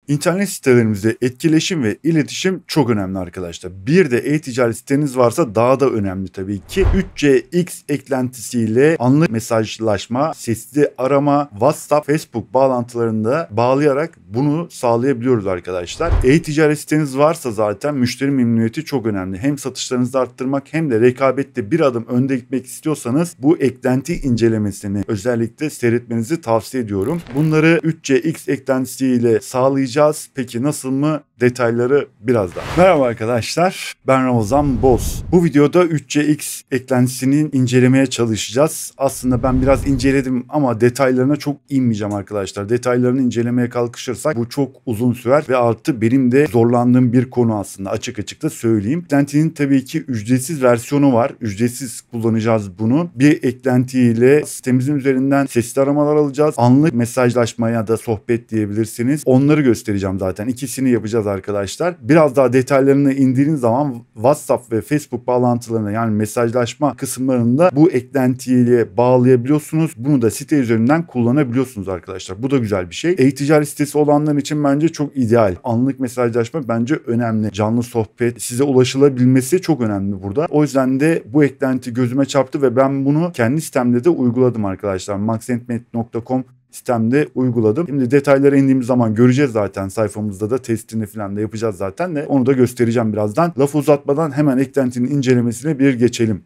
İnternet sitelerimizde etkileşim ve iletişim çok önemli arkadaşlar. Bir de e-ticaret siteniz varsa daha da önemli tabii ki. 3CX eklentisiyle anlık mesajlaşma, sesli arama, WhatsApp, Facebook bağlantılarında bağlayarak bunu sağlayabiliyoruz arkadaşlar. E-ticaret siteniz varsa zaten müşteri memnuniyeti çok önemli. Hem satışlarınızı arttırmak hem de rekabette bir adım önde gitmek istiyorsanız bu eklenti incelemesini özellikle seyretmenizi tavsiye ediyorum. Bunları 3CX eklentisiyle sağlayacağız. Peki nasıl mı? Detayları birazdan. Merhaba arkadaşlar, ben Ramazan Boz. Bu videoda 3CX eklentisini incelemeye çalışacağız. Aslında ben biraz inceledim ama detaylarına çok inmeyeceğim arkadaşlar. Detaylarını incelemeye kalkışırsak bu çok uzun sürer ve artı benim de zorlandığım bir konu aslında, açık da söyleyeyim. Eklentinin tabii ki ücretsiz versiyonu var. Ücretsiz kullanacağız bunu. Bir eklentiyle sitemizin üzerinden sesli aramalar alacağız. Anlık mesajlaşmaya da sohbet diyebilirsiniz. Onları göstereceğim zaten. İkisini yapacağız arkadaşlar. Biraz daha detaylarını indiğiniz zaman WhatsApp ve Facebook bağlantılarına, yani mesajlaşma kısımlarında bu eklentiyle bağlayabiliyorsunuz. Bunu da site üzerinden kullanabiliyorsunuz arkadaşlar. Bu da güzel bir şey. E-ticaret sitesi olanlar için bence çok ideal. Anlık mesajlaşma bence önemli. Canlı sohbet, size ulaşılabilmesi çok önemli burada. O yüzden de bu eklenti gözüme çarptı ve ben bunu kendi sitemde de uyguladım arkadaşlar. maxentmet.com sistemde uyguladım. Şimdi detaylara indiğimiz zaman göreceğiz zaten, sayfamızda da testini falan da yapacağız zaten de onu da göstereceğim birazdan. Lafı uzatmadan hemen eklentinin incelemesine bir geçelim.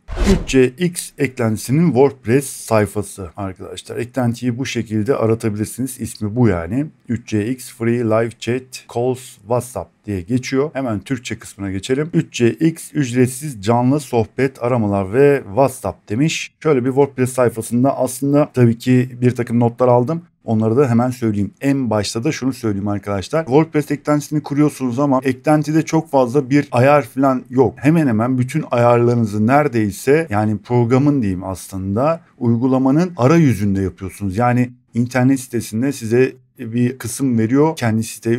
3CX eklentisinin WordPress sayfası arkadaşlar. Eklentiyi bu şekilde aratabilirsiniz. İsmi bu yani. 3CX Free Live Chat Calls WhatsApp diye geçiyor. Hemen Türkçe kısmına geçelim. 3CX ücretsiz canlı sohbet, aramalar ve WhatsApp demiş. Şöyle bir WordPress sayfasında aslında tabii ki bir takım notlar aldım. Onları da hemen söyleyeyim. En başta da şunu söyleyeyim arkadaşlar. WordPress eklentisini kuruyorsunuz ama eklentide çok fazla bir ayar falan yok. Hemen hemen bütün ayarlarınızı neredeyse, yani programın diyeyim aslında, uygulamanın arayüzünde yapıyorsunuz. Yani internet sitesinde size bir kısım veriyor kendi site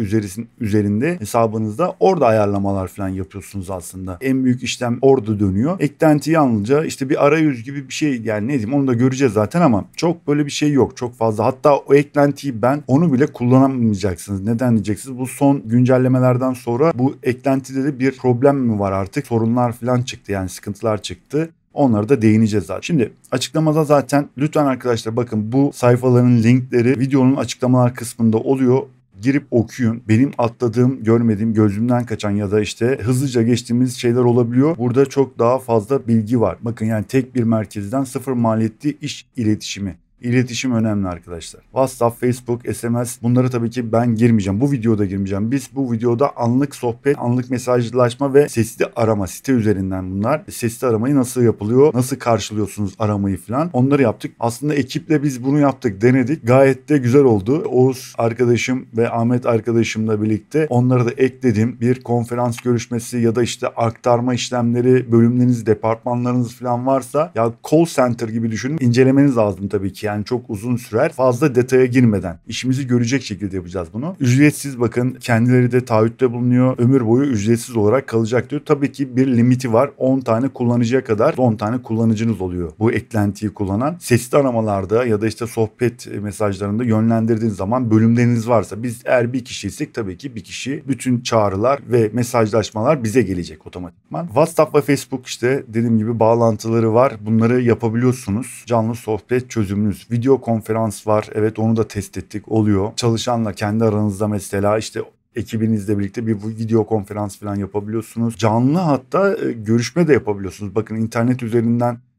üzerinde hesabınızda, orada ayarlamalar falan yapıyorsunuz aslında. En büyük işlem orada dönüyor. Eklentiyi alınca işte bir arayüz gibi bir şey, yani ne diyeyim, onu da göreceğiz zaten ama çok böyle bir şey yok çok fazla. Hatta o eklentiyi onu bile kullanamayacaksınız. Neden diyeceksiniz? Bu son güncellemelerden sonra bu eklentide de bir problem mi var artık? Sorunlar falan çıktı, yani sıkıntılar çıktı. Onlara da değineceğiz zaten. Şimdi açıklamada zaten lütfen arkadaşlar bakın, bu sayfaların linkleri videonun açıklamalar kısmında oluyor. Girip okuyun. Benim atladığım, görmediğim, gözümden kaçan ya da işte hızlıca geçtiğimiz şeyler olabiliyor. Burada çok daha fazla bilgi var. Bakın, yani tek bir merkezden sıfır maliyetli iş iletişimi. İletişim önemli arkadaşlar. WhatsApp, Facebook, SMS, bunları tabii ki ben girmeyeceğim. Bu videoda girmeyeceğim. Biz bu videoda anlık sohbet, anlık mesajlaşma ve sesli arama, site üzerinden bunlar. Sesli aramayı nasıl yapılıyor? Nasıl karşılıyorsunuz aramayı falan? Onları yaptık. Aslında ekiple biz bunu yaptık, denedik. Gayet de güzel oldu. Oğuz arkadaşım ve Ahmet arkadaşımla birlikte onları da ekledim. Bir konferans görüşmesi ya da işte aktarma işlemleri, bölümleriniz, departmanlarınız falan varsa, ya call center gibi düşünün. İncelemeniz lazım tabii ki. Yani çok uzun sürer. Fazla detaya girmeden işimizi görecek şekilde yapacağız bunu. Ücretsiz, bakın kendileri de taahhütte bulunuyor. Ömür boyu ücretsiz olarak kalacak diyor. Tabii ki bir limiti var. 10 tane kullanıcıya kadar 10 tane kullanıcınız oluyor bu eklentiyi kullanan. Sesli aramalarda ya da işte sohbet mesajlarında yönlendirdiğiniz zaman bölümleriniz varsa, biz eğer bir kişiysek tabii ki bir kişi, bütün çağrılar ve mesajlaşmalar bize gelecek otomatikman. WhatsApp ve Facebook, işte dediğim gibi bağlantıları var. Bunları yapabiliyorsunuz. Canlı sohbet çözümünüz. Video konferans var. Evet, onu da test ettik. Oluyor. Çalışanla kendi aranızda mesela işte ekibinizle birlikte bir video konferans falan yapabiliyorsunuz. Canlı, hatta görüşme de yapabiliyorsunuz. Bakın,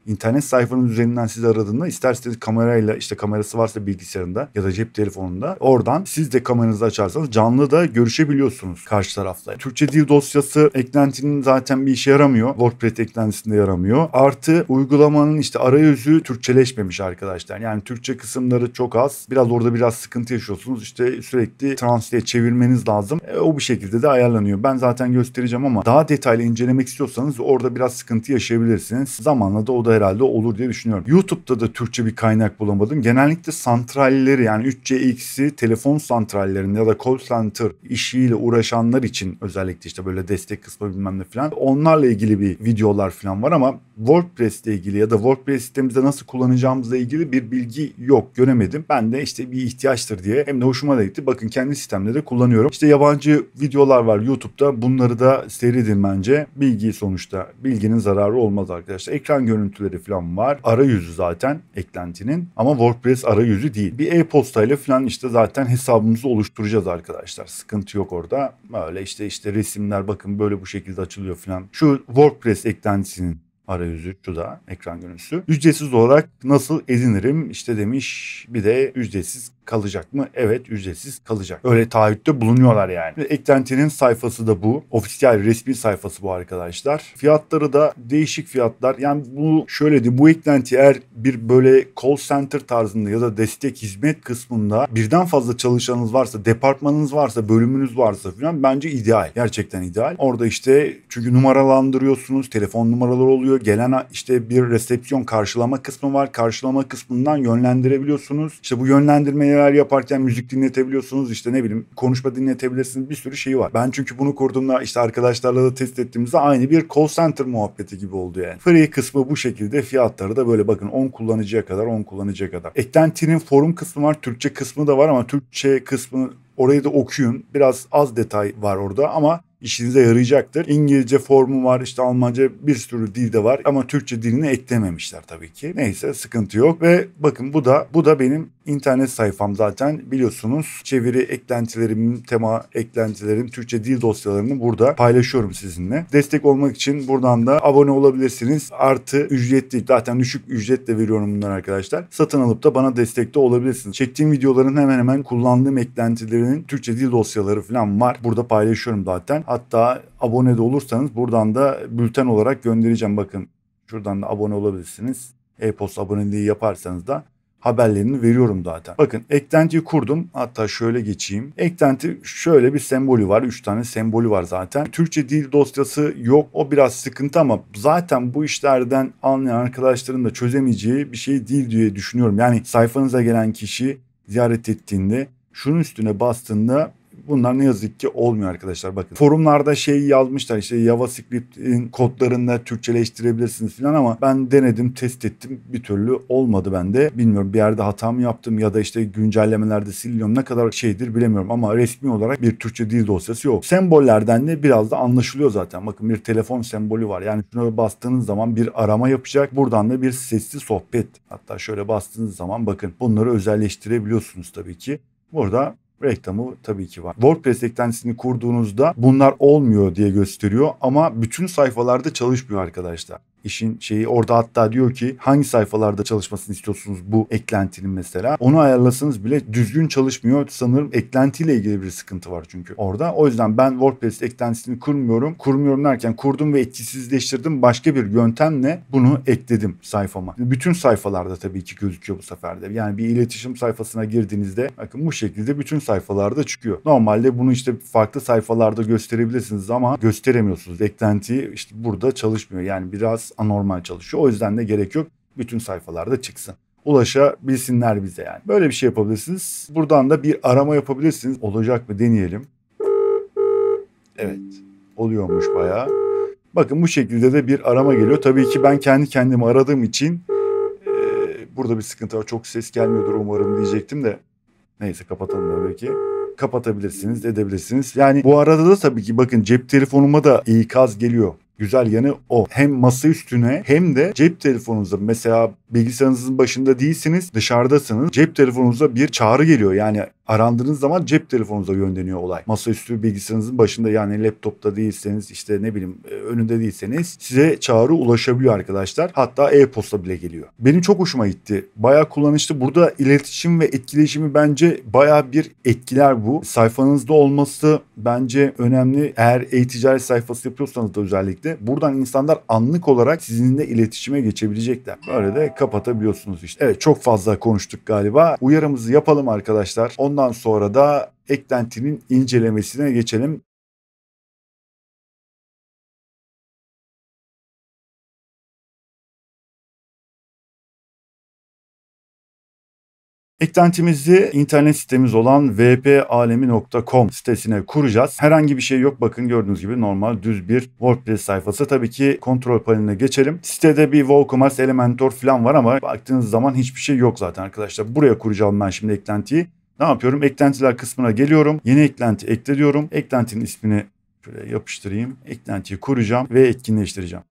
İnternet sayfanın üzerinden sizi aradığında, isterseniz kamerayla, işte kamerası varsa bilgisayarında ya da cep telefonunda, oradan siz de kameranızı açarsanız canlı da görüşebiliyorsunuz karşı tarafla. Türkçe dil dosyası eklentinin zaten bir işe yaramıyor. WordPress eklentisinde yaramıyor. Artı uygulamanın işte arayüzü Türkçeleşmemiş arkadaşlar. Yani Türkçe kısımları çok az. Biraz sıkıntı yaşıyorsunuz. İşte sürekli translate çevirmeniz lazım. O bir şekilde de ayarlanıyor. Ben zaten göstereceğim ama daha detaylı incelemek istiyorsanız orada biraz sıkıntı yaşayabilirsiniz. Zamanla da o da da herhalde olur diye düşünüyorum. YouTube'da da Türkçe bir kaynak bulamadım. Genellikle santralleri yani 3CX'i telefon santrallerinde ya da call center işiyle uğraşanlar için özellikle işte böyle destek kısmı bilmem ne falan onlarla ilgili bir videolar falan var ama WordPress ile ilgili ya da WordPress sitemizde nasıl kullanacağımızla ilgili bir bilgi yok, göremedim. Ben de işte bir ihtiyaçtır diye hem de hoşuma da gitti. Bakın kendi sitemde de kullanıyorum. İşte yabancı videolar var YouTube'da. Bunları da seyredin bence. Bilgi sonuçta. Bilginin zararı olmaz arkadaşlar. Ekran görüntüleri falan var. Arayüzü zaten eklentinin ama WordPress arayüzü değil. Bir e-postayla falan işte zaten hesabımızı oluşturacağız arkadaşlar. Sıkıntı yok orada. Böyle işte resimler bakın böyle bu şekilde açılıyor falan. Şu WordPress eklentisinin arayüzü, şu da ekran görüntüsü. Ücretsiz olarak nasıl edinirim? İşte demiş, bir de ücretsiz kalacak mı? Evet, ücretsiz kalacak. Öyle taahhütte bulunuyorlar yani. Eklentinin sayfası da bu. Ofisiyel resmi sayfası bu arkadaşlar. Fiyatları da değişik fiyatlar. Yani bu şöyle de bu eklenti eğer bir böyle call center tarzında ya da destek hizmet kısmında birden fazla çalışanınız varsa, departmanınız varsa, bölümünüz varsa falan bence ideal. Gerçekten ideal. Orada işte çünkü numaralandırıyorsunuz. Telefon numaraları oluyor. Gelen işte bir resepsiyon karşılama kısmı var. Karşılama kısmından yönlendirebiliyorsunuz. İşte bu yönlendirmeler yaparken müzik dinletebiliyorsunuz. İşte ne bileyim konuşma dinletebilirsiniz. Bir sürü şeyi var. Ben çünkü bunu kurduğumda işte arkadaşlarla da test ettiğimizde aynı bir call center muhabbeti gibi oldu yani. Free kısmı bu şekilde. Fiyatları da böyle bakın 10 kullanıcıya kadar 10 kullanıcıya kadar. Eklentinin forum kısmı var. Türkçe kısmı da var ama Türkçe kısmı orayı da okuyun. Biraz az detay var orada ama işinize yarayacaktır. İngilizce formu var, işte Almanca bir sürü dilde var ama Türkçe dilini eklememişler tabii ki. Neyse sıkıntı yok ve bakın bu da benim internet sayfam zaten biliyorsunuz. Çeviri eklentilerimin, tema eklentilerim, Türkçe dil dosyalarını burada paylaşıyorum sizinle. Destek olmak için buradan da abone olabilirsiniz. Artı ücretli, zaten düşük ücretle veriyorum bunları arkadaşlar. Satın alıp da bana destekte olabilirsiniz. Çektiğim videoların hemen hemen kullandığım eklentilerin Türkçe dil dosyaları falan var. Burada paylaşıyorum zaten. Hatta abone de olursanız buradan da bülten olarak göndereceğim. Bakın şuradan da abone olabilirsiniz. E-posta aboneliği yaparsanız da haberlerini veriyorum zaten. Bakın eklentiyi kurdum. Hatta şöyle geçeyim. Eklenti şöyle bir sembolü var. 3 tane sembolü var zaten. Türkçe dil dosyası yok. O biraz sıkıntı ama zaten bu işlerden anlayan arkadaşların da çözemeyeceği bir şey değil diye düşünüyorum. Yani sayfanıza gelen kişi ziyaret ettiğinde şunun üstüne bastığında bunlar ne yazık ki olmuyor arkadaşlar. Bakın forumlarda şey yazmışlar işte JavaScript'in kodlarını da Türkçeleştirebilirsiniz falan ama ben denedim, test ettim. Bir türlü olmadı bende. Bilmiyorum bir yerde hata mı yaptım ya da işte güncellemelerde siliyorum. Ne kadar şeydir bilemiyorum ama resmi olarak bir Türkçe dil dosyası yok. Sembollerden de biraz da anlaşılıyor zaten. Bakın bir telefon sembolü var. Yani şuna bastığınız zaman bir arama yapacak. Buradan da bir sesli sohbet. Hatta şöyle bastığınız zaman bakın bunları özelleştirebiliyorsunuz tabii ki. Burada reklamı tabii ki var. WordPress eklentisini kurduğunuzda bunlar olmuyor diye gösteriyor ama bütün sayfalarda çalışmıyor arkadaşlar. İşin şeyi orada hatta diyor ki hangi sayfalarda çalışmasını istiyorsunuz bu eklentinin mesela. Onu ayarlasanız bile düzgün çalışmıyor. Sanırım eklentiyle ilgili bir sıkıntı var çünkü orada. O yüzden ben WordPress eklentisini kurmuyorum. Kurmuyorum derken kurdum ve etkisizleştirdim. Başka bir yöntemle bunu ekledim sayfama. Bütün sayfalarda tabii ki gözüküyor bu sefer de. Yani bir iletişim sayfasına girdiğinizde bakın bu şekilde bütün sayfalarda çıkıyor. Normalde bunu işte farklı sayfalarda gösterebilirsiniz ama gösteremiyorsunuz. Eklenti işte burada çalışmıyor. Yani biraz anormal çalışıyor. O yüzden de gerek yok. Bütün sayfalarda çıksın. Ulaşabilsinler bize yani. Böyle bir şey yapabilirsiniz. Buradan da bir arama yapabilirsiniz. Olacak mı deneyelim. Evet. Oluyormuş bayağı. Bakın bu şekilde de bir arama geliyor. Tabii ki ben kendi kendimi aradığım için burada bir sıkıntı var. Çok ses gelmiyordur umarım diyecektim de. Neyse kapatalım belki. Kapatabilirsiniz, edebilirsiniz. Yani bu arada da tabii ki bakın cep telefonuma da ikaz geliyor. Güzel yanı o. Hem masa üstüne hem de cep telefonunuzda mesela bilgisayarınızın başında değilsiniz, dışarıdasınız. Cep telefonunuza bir çağrı geliyor. Yani arandığınız zaman cep telefonunuza yönleniyor olay. Masaüstü bilgisayarınızın başında yani laptopta değilseniz işte ne bileyim önünde değilseniz size çağrı ulaşabiliyor arkadaşlar. Hatta e-posta bile geliyor. Benim çok hoşuma gitti. Bayağı kullanışlı. Burada iletişim ve etkileşimi bence bayağı bir etkiler bu. Sayfanızda olması bence önemli. Eğer e-ticaret sayfası yapıyorsanız da özellikle buradan insanlar anlık olarak sizinle iletişime geçebilecekler. Böyle de kapatabiliyorsunuz işte. Evet çok fazla konuştuk galiba. Uyarımızı yapalım arkadaşlar. Ondan sonra da eklentinin incelemesine geçelim. Eklentimizi internet sitemiz olan vpalemi.com sitesine kuracağız. Herhangi bir şey yok. Bakın gördüğünüz gibi normal düz bir WordPress sayfası. Tabii ki kontrol paneline geçelim. Sitede bir WooCommerce, Elementor falan var ama baktığınız zaman hiçbir şey yok zaten arkadaşlar. Buraya kuracağım ben şimdi eklentiyi. Ne yapıyorum? Eklentiler kısmına geliyorum. Yeni eklenti ekle diyorum. Eklentinin ismini şöyle yapıştırayım. Eklentiyi kuracağım ve etkinleştireceğim.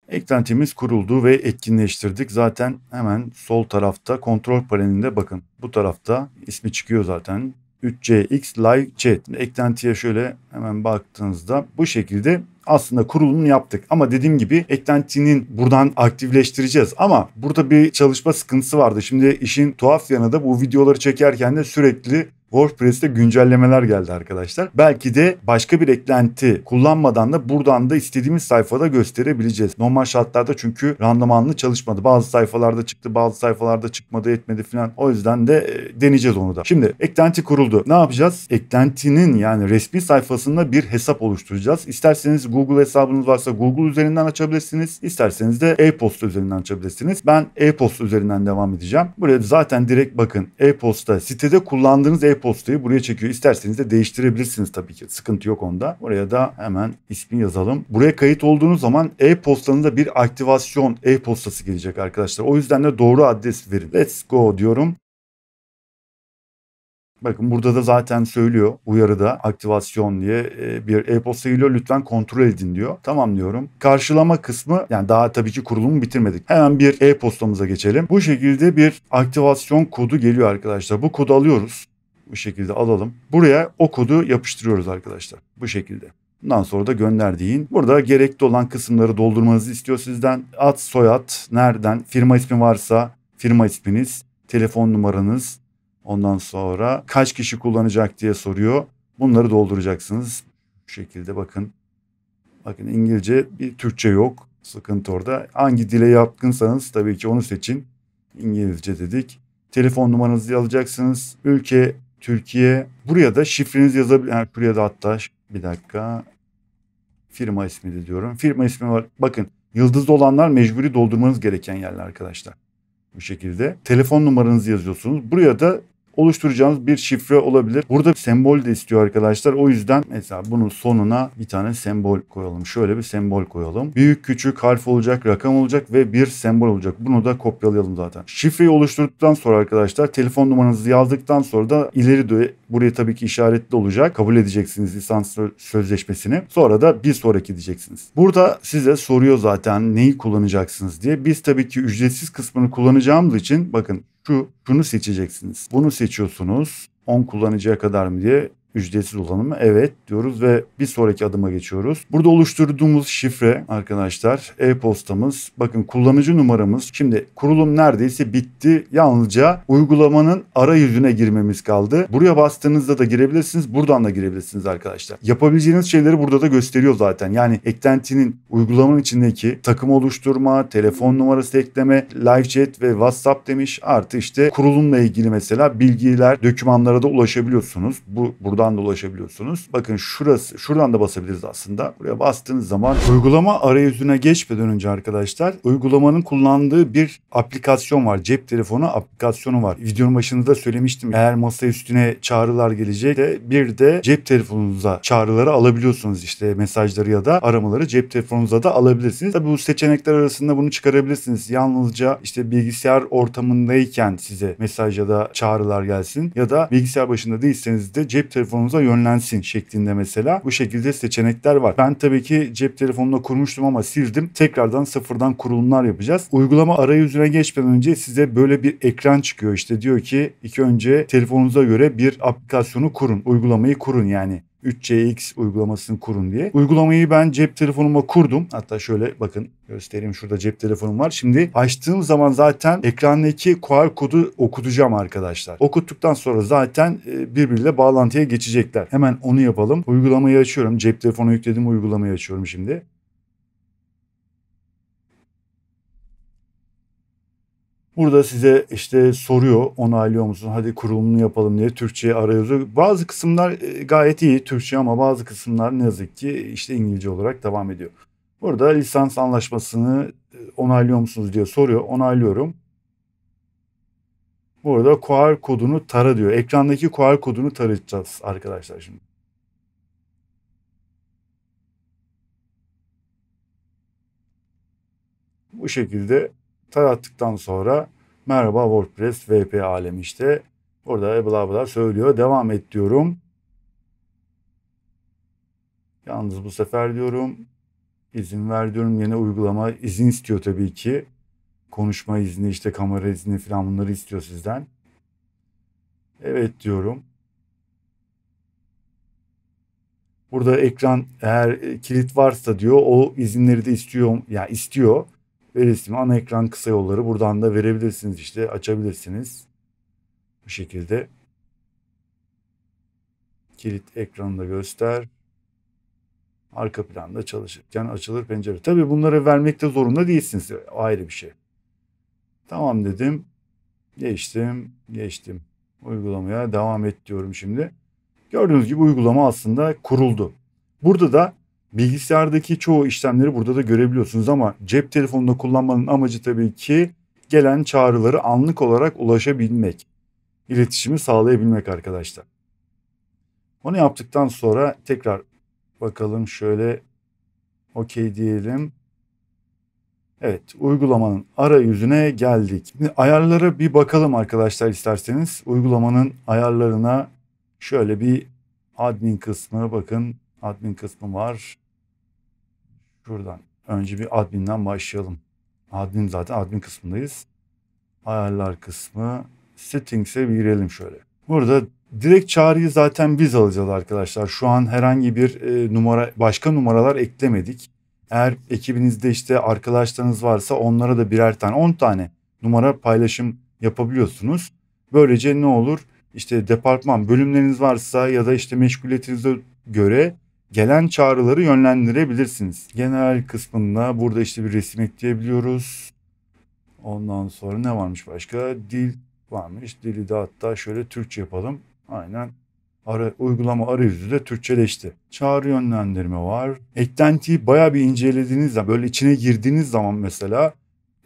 Eklentimiz kuruldu ve etkinleştirdik. Zaten hemen sol tarafta kontrol panelinde bakın. Bu tarafta ismi çıkıyor zaten. 3CX Live Chat. Eklentiye şöyle hemen baktığınızda bu şekilde aslında kurulumunu yaptık. Ama dediğim gibi eklentinin buradan aktifleştireceğiz. Ama burada bir çalışma sıkıntısı vardı. Şimdi işin tuhaf yanı da bu videoları çekerken de sürekli WordPress'te güncellemeler geldi arkadaşlar. Belki de başka bir eklenti kullanmadan da buradan da istediğimiz sayfada gösterebileceğiz. Normal şartlarda çünkü randımanlı çalışmadı. Bazı sayfalarda çıktı, bazı sayfalarda çıkmadı, etmedi falan. O yüzden de deneyeceğiz onu da. Şimdi eklenti kuruldu. Ne yapacağız? Eklentinin yani resmi sayfasında bir hesap oluşturacağız. İsterseniz Google hesabınız varsa Google üzerinden açabilirsiniz. İsterseniz de e-posta üzerinden açabilirsiniz. Ben e-posta üzerinden devam edeceğim. Buraya zaten direkt bakın e-posta sitede kullandığınız e-postayı buraya çekiyor. İsterseniz de değiştirebilirsiniz tabii ki. Sıkıntı yok onda. Buraya da hemen ismi yazalım. Buraya kayıt olduğunuz zaman e-postanızda bir aktivasyon e-postası gelecek arkadaşlar. O yüzden de doğru adres verin. Let's go diyorum. Bakın burada da zaten söylüyor uyarıda aktivasyon diye bir e-posta geliyor, lütfen kontrol edin diyor. Tamam diyorum. Karşılama kısmı yani daha tabii ki kurulumu bitirmedik. Hemen bir e-postamıza geçelim. Bu şekilde bir aktivasyon kodu geliyor arkadaşlar. Bu kodu alıyoruz. Bu şekilde alalım. Buraya o kodu yapıştırıyoruz arkadaşlar. Bu şekilde. Bundan sonra da gönder deyin. Burada gerekli olan kısımları doldurmanızı istiyor sizden. Ad, soyad, nereden, firma ismi varsa firma isminiz, telefon numaranız, ondan sonra kaç kişi kullanacak diye soruyor. Bunları dolduracaksınız. Bu şekilde bakın. Bakın İngilizce bir Türkçe yok. Sıkıntı orada. Hangi dile yatkınsanız tabii ki onu seçin. İngilizce dedik. Telefon numaranızı alacaksınız. Ülke Türkiye. Buraya da şifrenizi yazabilir. Yani buraya da hatta bir dakika. Firma ismi de diyorum. Firma ismi var. Bakın yıldızlı olanlar mecburi doldurmanız gereken yerler arkadaşlar. Bu şekilde. Telefon numaranızı yazıyorsunuz. Buraya da oluşturacağınız bir şifre olabilir. Burada sembol de istiyor arkadaşlar. O yüzden mesela bunun sonuna bir tane sembol koyalım. Şöyle bir sembol koyalım. Büyük küçük harf olacak, rakam olacak ve bir sembol olacak. Bunu da kopyalayalım zaten. Şifreyi oluşturduktan sonra arkadaşlar telefon numaranızı yazdıktan sonra da ileri de buraya tabii ki işaretli olacak. Kabul edeceksiniz lisans sözleşmesini. Sonra da bir sonraki diyeceksiniz. Burada size soruyor zaten neyi kullanacaksınız diye. Biz tabii ki ücretsiz kısmını kullanacağımız için bakın şunu seçeceksiniz. Bunu seçiyorsunuz. 10 kullanıcıya kadar mı diye. Ücretsiz olanı mı? Evet diyoruz ve bir sonraki adıma geçiyoruz. Burada oluşturduğumuz şifre arkadaşlar e-postamız. Bakın kullanıcı numaramız. Şimdi kurulum neredeyse bitti. Yalnızca uygulamanın arayüzüne girmemiz kaldı. Buraya bastığınızda da girebilirsiniz. Buradan da girebilirsiniz arkadaşlar. Yapabileceğiniz şeyleri burada da gösteriyor zaten. Yani eklentinin uygulamanın içindeki takım oluşturma, telefon numarası ekleme, live chat ve WhatsApp demiş. Artı işte kurulumla ilgili mesela bilgiler, dokümanlara da ulaşabiliyorsunuz. Buradan da ulaşabiliyorsunuz. Bakın şuradan da basabiliriz aslında. Buraya bastığınız zaman uygulama arayüzüne geçmeden önce arkadaşlar uygulamanın kullandığı bir aplikasyon var. Cep telefonu aplikasyonu var. Videonun başında da söylemiştim. Eğer masa üstüne çağrılar gelecek de bir de cep telefonunuza çağrıları alabiliyorsunuz. İşte mesajları ya da aramaları cep telefonunuza da alabilirsiniz. Tabii bu seçenekler arasında bunu çıkarabilirsiniz. Yalnızca işte bilgisayar ortamındayken size mesaj ya da çağrılar gelsin ya da bilgisayar başında değilseniz de cep telefonunuza yönlensin şeklinde mesela. Bu şekilde seçenekler var. Ben tabii ki cep telefonumla kurmuştum ama sildim. Tekrardan sıfırdan kurulumlar yapacağız. Uygulama arayüzüne geçmeden önce size böyle bir ekran çıkıyor. İşte diyor ki ilk önce telefonunuza göre bir aplikasyonu kurun. Uygulamayı kurun yani. 3CX uygulamasını kurun diye. Uygulamayı ben cep telefonuma kurdum. Hatta şöyle bakın göstereyim, şurada cep telefonum var. Şimdi açtığım zaman zaten ekrandaki QR kodu okutacağım arkadaşlar. Okuttuktan sonra zaten birbiriyle bağlantıya geçecekler. Hemen onu yapalım. Uygulamayı açıyorum. Cep telefonu yüklediğim uygulamayı açıyorum şimdi. Burada size işte soruyor, onaylıyor musun? Hadi kurulumunu yapalım diye Türkçe arayüzü. Bazı kısımlar gayet iyi Türkçe ama bazı kısımlar ne yazık ki işte İngilizce olarak devam ediyor. Burada lisans anlaşmasını onaylıyor musunuz diye soruyor. Onaylıyorum. Burada QR kodunu tara diyor. Ekrandaki QR kodunu tarayacağız arkadaşlar şimdi. Bu şekilde tarattıktan sonra merhaba WordPress VP alemi işte. Orada bla bla söylüyor. Devam et diyorum. Yalnız bu sefer diyorum izin ver diyorum. Yine uygulama izin istiyor tabii ki. Konuşma izni işte kamera izni falan bunları istiyor sizden. Evet diyorum. Burada ekran eğer kilit varsa diyor o izinleri de istiyor. Yani istiyor. Ve resmi ana ekran kısa yolları buradan da verebilirsiniz işte açabilirsiniz. Bu şekilde. Kilit ekranı da göster. Arka planda çalışırken açılır pencere. Tabii bunları vermekte zorunda değilsiniz. Ayrı bir şey. Tamam dedim. Geçtim. Uygulamaya devam et diyorum şimdi. Gördüğünüz gibi uygulama aslında kuruldu. Burada da bilgisayardaki çoğu işlemleri burada da görebiliyorsunuz ama cep telefonunda kullanmanın amacı tabii ki gelen çağrıları anlık olarak ulaşabilmek. İletişimi sağlayabilmek arkadaşlar. Onu yaptıktan sonra tekrar bakalım şöyle okey diyelim. Evet, uygulamanın arayüzüne geldik. Şimdi ayarlara bir bakalım arkadaşlar isterseniz. Uygulamanın ayarlarına şöyle bir admin kısmı bakın. Admin kısmı var. Şuradan önce bir adminden başlayalım. Zaten admin kısmındayız. Ayarlar kısmı. Settings'e bir girelim şöyle. Burada direkt çağrıyı zaten biz alacağız arkadaşlar. Şu an herhangi bir başka numaralar eklemedik. Eğer ekibinizde işte arkadaşlarınız varsa onlara da birer tane 10 tane numara paylaşım yapabiliyorsunuz. Böylece ne olur? İşte departman bölümleriniz varsa ya da işte meşguliyetinize göre gelen çağrıları yönlendirebilirsiniz. Genel kısmında burada işte bir resim ekleyebiliyoruz. Ondan sonra ne varmış başka? Dil varmış. Dili de hatta şöyle Türkçe yapalım. Aynen. Uygulama arayüzü de Türkçeleşti. Çağrı yönlendirme var. Eklentiyi bayağı bir incelediğiniz zaman böyle içine girdiğiniz zaman mesela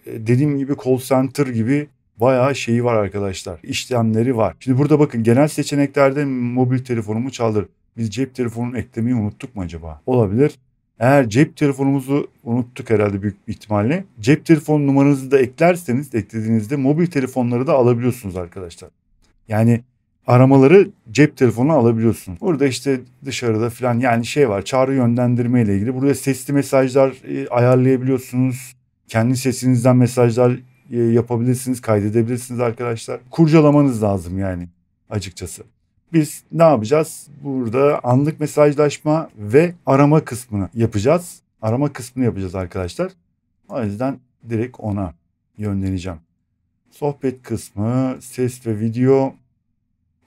dediğim gibi call center gibi bayağı şeyi var arkadaşlar. İşlemleri var. Şimdi burada bakın genel seçeneklerde mobil telefonumu çaldır. Biz cep telefonunu eklemeyi unuttuk mu acaba? Olabilir. Eğer cep telefonumuzu unuttuk herhalde büyük ihtimalle. Cep telefon numaranızı da eklediğinizde mobil telefonları da alabiliyorsunuz arkadaşlar. Yani aramaları cep telefonu alabiliyorsunuz. Burada işte dışarıda falan yani şey var çağrı yönlendirme ile ilgili. Burada sesli mesajlar ayarlayabiliyorsunuz. Kendi sesinizden mesajlar yapabilirsiniz, kaydedebilirsiniz arkadaşlar. Kurcalamanız lazım yani açıkçası. Biz ne yapacağız? Burada anlık mesajlaşma ve arama kısmını yapacağız. Arama kısmını yapacağız arkadaşlar. O yüzden direkt ona yönleneceğim. Sohbet kısmı, ses ve video.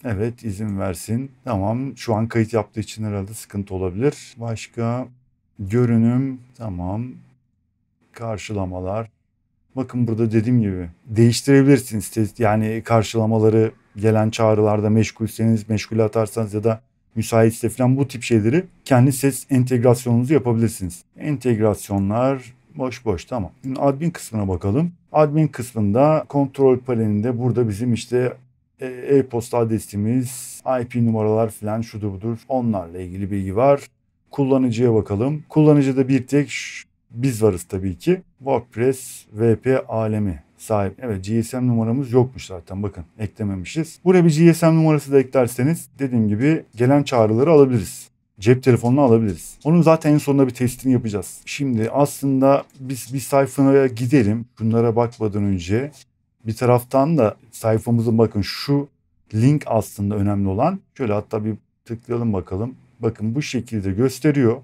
Evet izin versin. Tamam şu an kayıt yaptığı için herhalde sıkıntı olabilir. Başka görünüm tamam. Karşılamalar. Bakın burada dediğim gibi değiştirebilirsiniz. Yani karşılamaları gelen çağrılarda meşgulseniz meşgule atarsanız ya da müsaitse falan bu tip şeyleri kendi ses entegrasyonunuzu yapabilirsiniz. Entegrasyonlar boş tamam. Şimdi admin kısmına bakalım. Admin kısmında kontrol panelinde burada bizim işte e-posta adresimiz, IP numaralar falan şudur budur onlarla ilgili bilgi var. Kullanıcıya bakalım. Kullanıcıda bir tek biz varız tabii ki. WordPress VP alemi sahip. Evet GSM numaramız yokmuş zaten bakın eklememişiz. Buraya bir GSM numarası da eklerseniz dediğim gibi gelen çağrıları alabiliriz. Cep telefonunu alabiliriz. Onun zaten en sonunda bir testini yapacağız. Şimdi aslında biz bir sayfaya gidelim. Bunlara bakmadan önce bir taraftan da sayfamızın bakın şu link aslında önemli olan. Şöyle hatta bir tıklayalım bakalım. Bakın bu şekilde gösteriyor.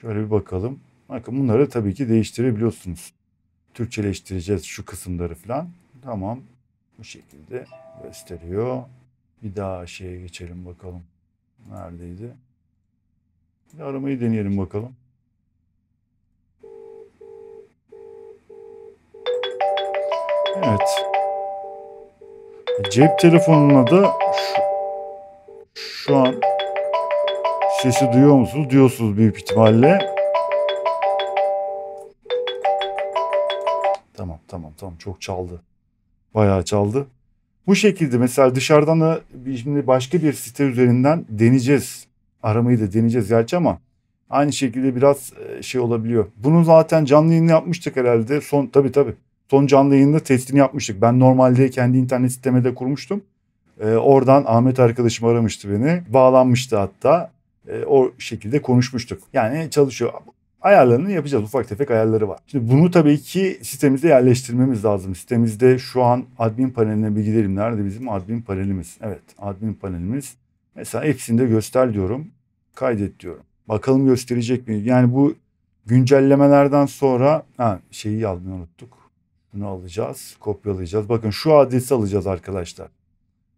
Şöyle bir bakalım. Bakın bunları tabii ki değiştirebiliyorsunuz. Türkçeleştireceğiz şu kısımları falan. Tamam. Bu şekilde gösteriyor. Bir daha şeye geçelim bakalım. Neredeydi? Bir aramayı deneyelim bakalım. Evet. Cep telefonuna da şu an sesi duyuyor musunuz? Duyuyorsunuz büyük ihtimalle. Tamam. Çok çaldı. Bayağı çaldı. Bu şekilde mesela dışarıdan da şimdi başka bir site üzerinden deneyeceğiz. Aramayı da deneyeceğiz gerçi ama aynı şekilde biraz şey olabiliyor. Bunu zaten canlı yayını yapmıştık herhalde. Tabii. Son canlı yayında testini yapmıştık. Ben normalde kendi internet siteme de kurmuştum. Oradan Ahmet arkadaşım aramıştı beni. Bağlanmıştı hatta. O şekilde konuşmuştuk. Yani çalışıyor. Ayarlarını yapacağız. Ufak tefek ayarları var. Şimdi bunu tabii ki sitemize yerleştirmemiz lazım. Sitemizde şu an admin paneline bir gidelim. Nerede bizim admin panelimiz? Evet, admin panelimiz. Mesela hepsini de göster diyorum. Kaydet diyorum. Bakalım gösterecek mi? Yani bu güncellemelerden sonra şeyi yazmayı unuttuk. Bunu alacağız, kopyalayacağız. Bakın şu adresi alacağız arkadaşlar.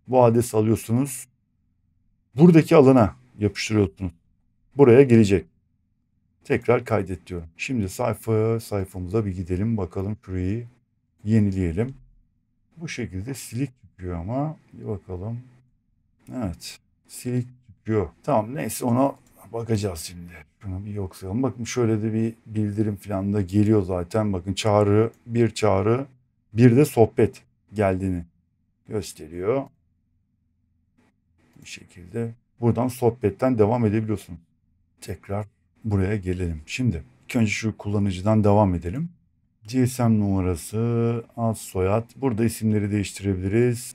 Bu adresi alıyorsunuz. Buradaki alana yapıştırıyorsunuz. Buraya gelecek. Tekrar kaydet diyorum. Şimdi sayfamıza bir gidelim bakalım, şurayı yenileyelim. Bu şekilde silik çıkıyor ama bir bakalım. Evet, silik çıkıyor. Tamam, neyse ona bakacağız şimdi. Şunu bir yoksayalım. Bakın şöyle de bir bildirim falan da geliyor zaten. Bakın çağrı, bir de sohbet geldiğini gösteriyor. Bu şekilde buradan sohbetten devam edebiliyorsun. Tekrar buraya gelelim. Şimdi ilk önce şu kullanıcıdan devam edelim. GSM numarası, ad soyad. Burada isimleri değiştirebiliriz.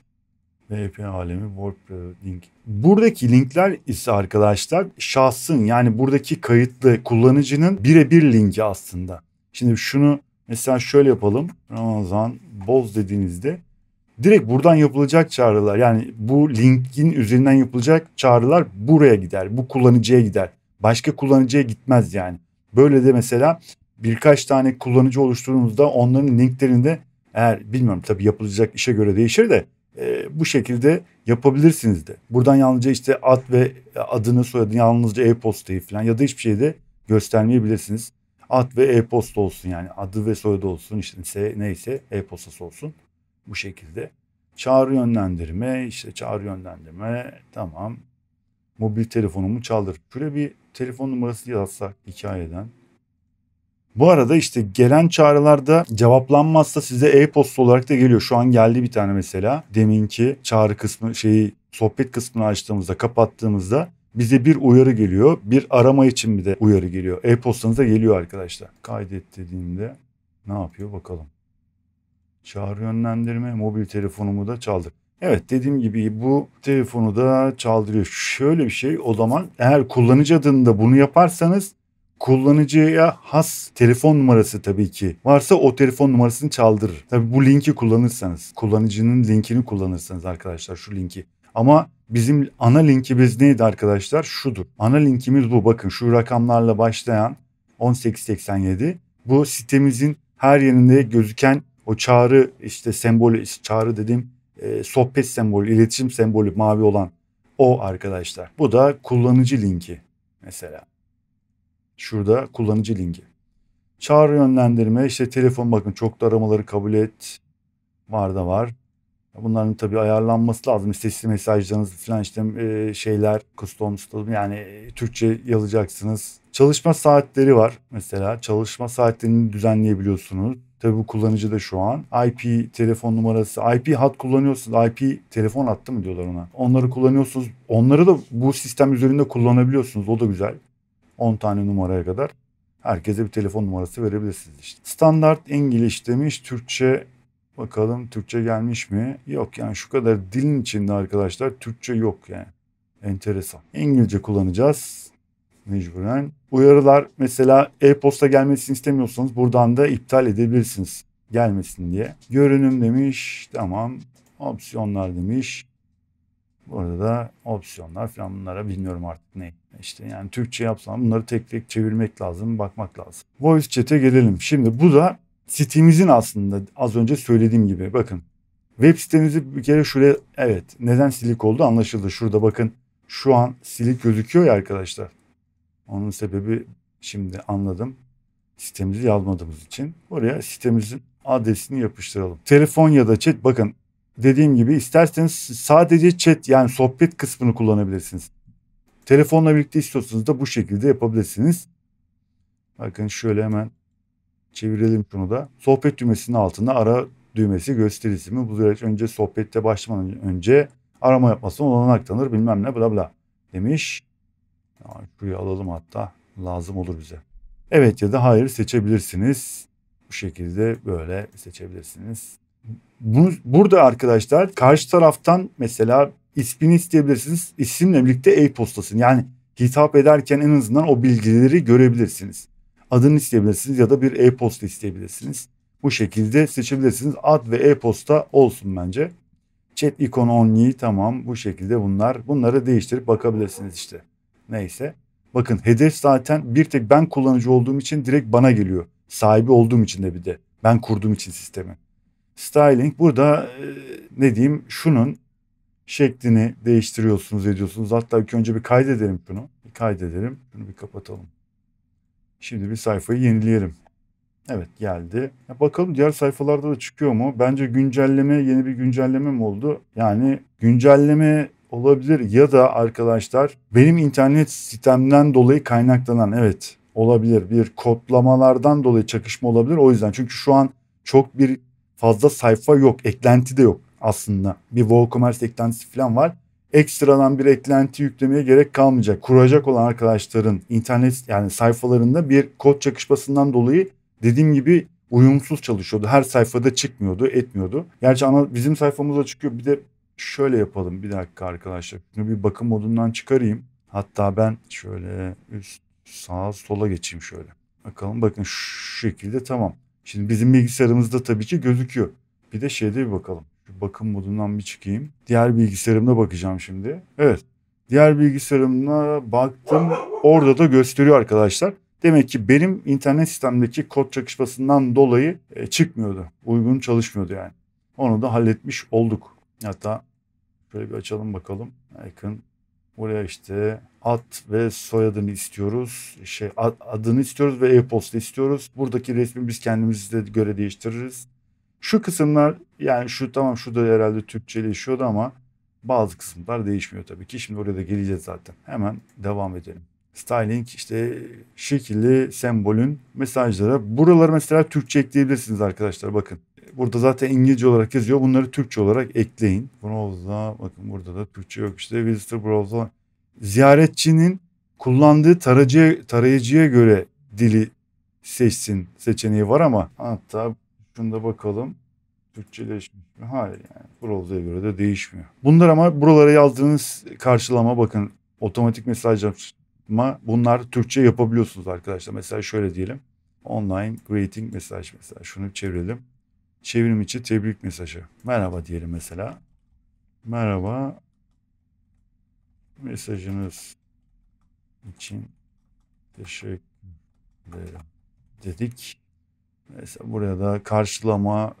VP alemi, WordPress link. Buradaki linkler ise arkadaşlar şahsın, yani buradaki kayıtlı kullanıcının birebir linki aslında. Şimdi şunu mesela şöyle yapalım. Ramazan Boz dediğinizde direkt buradan yapılacak çağrılar, yani bu linkin üzerinden yapılacak çağrılar buraya gider. Bu kullanıcıya gider. Başka kullanıcıya gitmez yani. Böyle de mesela birkaç tane kullanıcı oluşturduğumuzda onların linklerini de, eğer bilmiyorum tabii yapılacak işe göre değişir de bu şekilde yapabilirsiniz de. Buradan yalnızca işte ad ve adını, soyadını, yalnızca e-postayı falan ya da hiçbir şey de göstermeyebilirsiniz. Ad ve e-posta olsun, yani adı ve soyadı olsun, işte neyse e-postası olsun. Bu şekilde. Çağrı yönlendirme tamam. Mobil telefonumu çaldır. Şöyle bir telefon numarası yazsak hikayeden. Bu arada işte gelen çağrılarda cevaplanmazsa size e-posta olarak da geliyor. Şu an geldi bir tane mesela. Deminki çağrı kısmı, sohbet kısmını açtığımızda, kapattığımızda bize bir uyarı geliyor. Bir arama için bir de uyarı geliyor. E-postanıza geliyor arkadaşlar. Kaydet dediğimde ne yapıyor bakalım. Çağrı yönlendirme, mobil telefonumu da çaldır. Evet, dediğim gibi bu telefonu da çaldırıyor. Şöyle bir şey, o zaman eğer kullanıcı adında bunu yaparsanız kullanıcıya has telefon numarası tabii ki varsa o telefon numarasını çaldırır. Tabii bu linki kullanırsanız, kullanıcının linkini kullanırsanız arkadaşlar, şu linki. Ama bizim ana linkimiz neydi arkadaşlar? Şudur. Ana linkimiz bu. Bakın şu rakamlarla başlayan 1887. Bu sitemizin her yerinde gözüken o çağrı işte sembolü, çağrı dediğim sohbet sembolü, iletişim sembolü mavi olan o arkadaşlar. Bu da kullanıcı linki mesela. Şurada kullanıcı linki. Çağrı yönlendirme, işte telefon, bakın çoklu aramaları kabul et. Var. Bunların tabii ayarlanması lazım. Sesli mesajlarınız falan, işte şeyler, customs, yani Türkçe yazacaksınız. Çalışma saatleri var mesela. Çalışma saatlerini düzenleyebiliyorsunuz. Tabii bu kullanıcı da şu an. IP telefon numarası, IP hat kullanıyorsunuz. IP telefon hattı mı diyorlar ona. Onları kullanıyorsunuz. Onları da bu sistem üzerinde kullanabiliyorsunuz. O da güzel. 10 tane numaraya kadar herkese bir telefon numarası verebilirsiniz işte. Standart İngiliz demiş, Türkçe. Bakalım Türkçe gelmiş mi? Yok, yani şu kadar dilin içinde arkadaşlar Türkçe yok yani. Enteresan. İngilizce kullanacağız mecburen. Uyarılar, mesela e-posta gelmesini istemiyorsanız buradan da iptal edebilirsiniz gelmesin diye. Görünüm demiş, tamam. Opsiyonlar demiş. Burada da opsiyonlar falan, bunlara bilmiyorum artık ne. İşte yani Türkçe yapsam bunları tek tek çevirmek lazım, bakmak lazım. Voice chat'e gelelim. Şimdi bu da sitemizin aslında az önce söylediğim gibi, bakın. Web sitemizi bir kere şuraya, evet, neden silik oldu anlaşıldı. Şurada bakın şu an silik gözüküyor ya arkadaşlar. Onun sebebi şimdi anladım. Sitemizi yazmadığımız için. Oraya sitemizin adresini yapıştıralım. Telefon ya da chat, bakın dediğim gibi isterseniz sadece chat, yani sohbet kısmını kullanabilirsiniz. Telefonla birlikte istiyorsanız da bu şekilde yapabilirsiniz. Bakın şöyle hemen çevirelim şunu da. Sohbet düğmesinin altında ara düğmesi gösteri ismi bularak önce sohbette başlamadan önce arama yapmasına olanak tanır bilmem ne bla bla demiş. Şurayı alalım hatta lazım olur bize. Evet ya da hayır seçebilirsiniz. Bu şekilde böyle seçebilirsiniz. Burada arkadaşlar karşı taraftan mesela ismini isteyebilirsiniz. İsimle birlikte e-postasını yani hitap ederken en azından o bilgileri görebilirsiniz. Adını isteyebilirsiniz ya da bir e-posta isteyebilirsiniz. Bu şekilde seçebilirsiniz. Ad ve e-posta olsun bence. Chat ikonu only tamam bu şekilde bunları değiştirip bakabilirsiniz işte. Neyse. Bakın hedef zaten bir tek ben kullanıcı olduğum için direkt bana geliyor. Sahibi olduğum için de bir de. Ben kurduğum için sistemi. Styling burada ne diyeyim şunun şeklini değiştiriyorsunuz ediyorsunuz. Hatta ilk önce bir kaydedelim şunu. Bir kaydedelim. Şunu bir kapatalım. Şimdi bir sayfayı yenileyelim. Evet geldi. Ya bakalım diğer sayfalarda da çıkıyor mu? Bence yeni bir güncelleme mi oldu? Yani güncelleme olabilir ya da arkadaşlar benim internet sitemden dolayı kaynaklanan evet olabilir. Bir kodlamalardan dolayı çakışma olabilir. O yüzden çünkü şu an çok bir fazla sayfa yok. Eklenti de yok aslında. Bir WooCommerce eklentisi falan var. Ekstradan bir eklenti yüklemeye gerek kalmayacak. Kuracak olan arkadaşların internet yani sayfalarında bir kod çakışmasından dolayı dediğim gibi uyumsuz çalışıyordu. Her sayfada çıkmıyordu, etmiyordu. Gerçi ama bizim sayfamıza çıkıyor. Bir de şöyle yapalım. Bir dakika arkadaşlar. Şunu bir bakım modundan çıkarayım. Hatta ben şöyle üst sağa sola geçeyim şöyle. Bakalım bakın şu şekilde tamam. Şimdi bizim bilgisayarımızda tabii ki gözüküyor. Bir de şeyde bir bakalım. Şu bakım modundan bir çıkayım. Diğer bilgisayarımda bakacağım şimdi. Evet. Diğer bilgisayarımda baktım. Orada da gösteriyor arkadaşlar. Demek ki benim internet sistemdeki kod çakışmasından dolayı çıkmıyordu. Uygun çalışmıyordu yani. Onu da halletmiş olduk. Hatta şöyle bir açalım bakalım. Icon. Buraya işte ad ve soyadını istiyoruz. Adını istiyoruz ve e-posta istiyoruz. Buradaki resmi biz kendimize göre değiştiririz. Şu kısımlar yani şu tamam şurada herhalde Türkçeleşiyordu ama bazı kısımlar değişmiyor tabii ki. Şimdi oraya da geleceğiz zaten. Hemen devam edelim. Styling işte şekilli sembolün mesajlara. Buraları mesela Türkçe ekleyebilirsiniz arkadaşlar bakın. Burada zaten İngilizce olarak yazıyor. Bunları Türkçe olarak ekleyin. Browser'a bakın burada da Türkçe yok işte. Visitor Browser. Ziyaretçinin kullandığı tarayıcıya göre dili seçsin seçeneği var ama hatta şunda bakalım. Türkçeleşmiş mi? Hayır yani. Browser'a göre de değişmiyor. Bunlar ama buralara yazdığınız karşılama bakın otomatik mesajlama bunlar Türkçe yapabiliyorsunuz arkadaşlar. Mesela şöyle diyelim. Online greeting mesaj mesela şunu çevirelim. Çevrim içi tebrik mesajı. Merhaba diyelim mesela. Merhaba. Mesajınız için teşekkür ederim dedik. Mesela buraya da karşılama